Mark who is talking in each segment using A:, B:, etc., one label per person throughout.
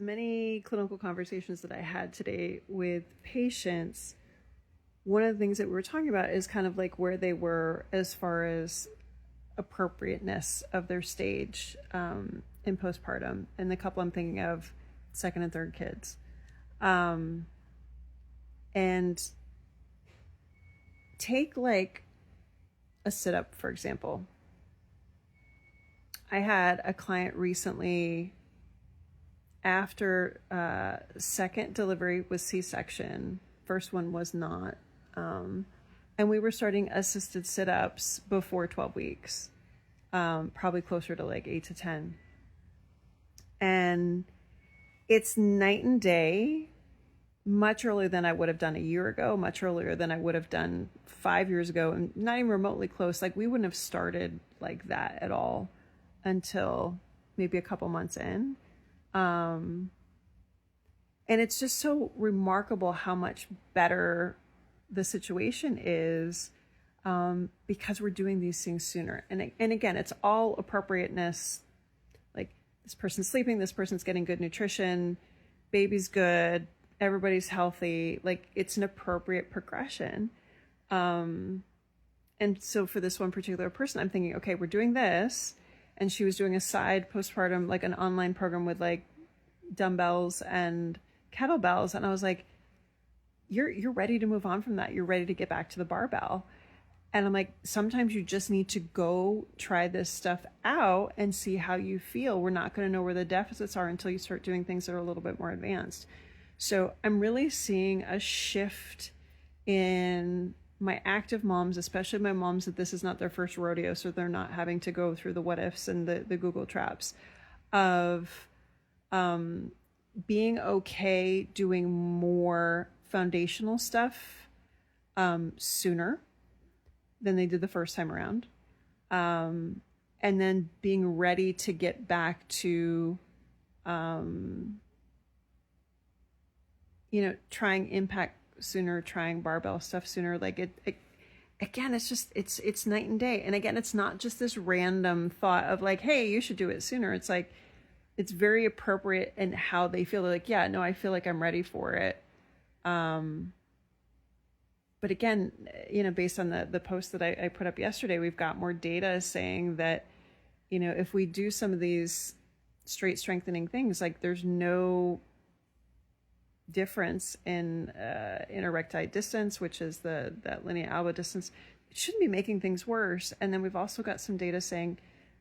A: Many clinical conversations that I had today with patients, one of the things that we were talking about is kind of like where they were as far as appropriateness of their stage in postpartum. And the couple I'm thinking of, second and third kids. And take like a sit-up, for example. I had a client recently after second delivery was C-section. First one was not. And we were starting assisted sit-ups before 12 weeks, probably closer to like 8 to 10. And it's night and day, much earlier than I would have done a year ago, much earlier than I would have done 5 years ago, and not even remotely close. Like we wouldn't have started like that at all until maybe a couple months in. And it's just so remarkable how much better the situation is because we're doing these things sooner. And again, it's all appropriateness. Like this person's sleeping, this person's getting good nutrition, baby's good, everybody's healthy. Like it's an appropriate progression. And so for this one particular person, I'm thinking, okay, we're doing this. And she was doing a side postpartum, like an online program with like dumbbells and kettlebells. And I was like, you're ready to move on from that. You're ready to get back to the barbell. And I'm like, sometimes you just need to go try this stuff out and see how you feel. We're not going to know where the deficits are until you start doing things that are a little bit more advanced. So I'm really seeing a shift in my active moms, especially my moms that this is not their first rodeo, so they're not having to go through the what ifs and the Google traps of being okay doing more foundational stuff sooner than they did the first time around. And then being ready to get back to, trying impact sooner, trying barbell stuff sooner. Like it again, it's night and day. And again, it's not just this random thought of like, hey, you should do it sooner. It's like, it's very appropriate in how they feel. They're like, yeah, no, I feel like I'm ready for it. But again, based on the post that I put up yesterday, we've got more data saying that, if we do some of these straight strengthening things, like there's no difference in intererecti distance, which is that linea alba distance. It shouldn't be making things worse. And then we've also got some data saying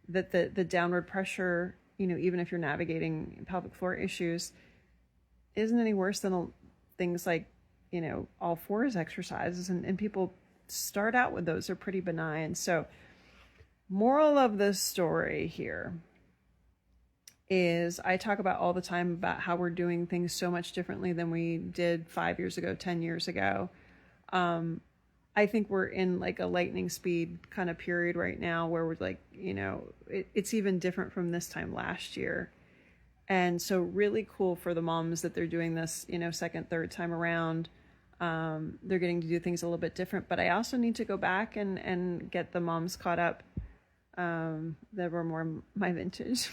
A: that the downward pressure, even if you're navigating pelvic floor issues, isn't any worse than things like, all fours exercises. And people start out with those are pretty benign. So moral of the story here is I talk about all the time about how we're doing things so much differently than we did 5 years ago, 10 years ago. I think we're in like a lightning speed kind of period right now where we're like, it's even different from this time last year. And so really cool for the moms that they're doing this, second, third time around. They're getting to do things a little bit different, but I also need to go back and get the moms caught up that were more my vintage.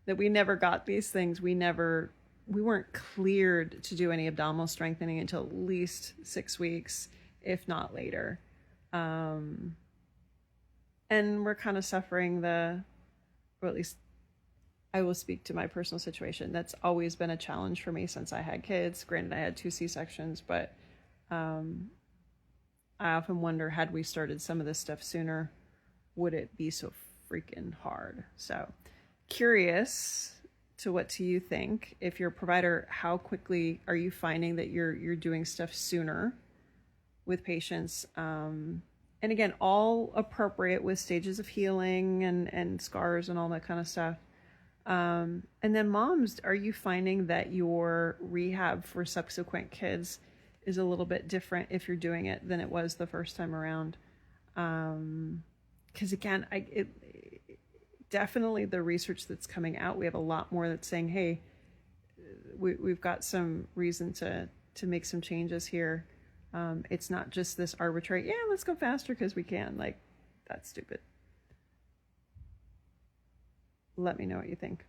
A: That we never got these things. We weren't cleared to do any abdominal strengthening until at least 6 weeks, if not later. And we're kind of suffering or at least I will speak to my personal situation. That's always been a challenge for me since I had kids. Granted, I had 2 C-sections, but I often wonder, had we started some of this stuff sooner, would it be so freaking hard? So curious to what you think. If you're a provider, how quickly are you finding that you're doing stuff sooner with patients? And again, all appropriate with stages of healing and scars and all that kind of stuff. And then moms, are you finding that your rehab for subsequent kids is a little bit different if you're doing it than it was the first time around? Because again, definitely the research that's coming out, we have a lot more that's saying, hey, we've got some reason to make some changes here. It's not just this arbitrary, yeah, let's go faster because we can. Like, that's stupid. Let me know what you think.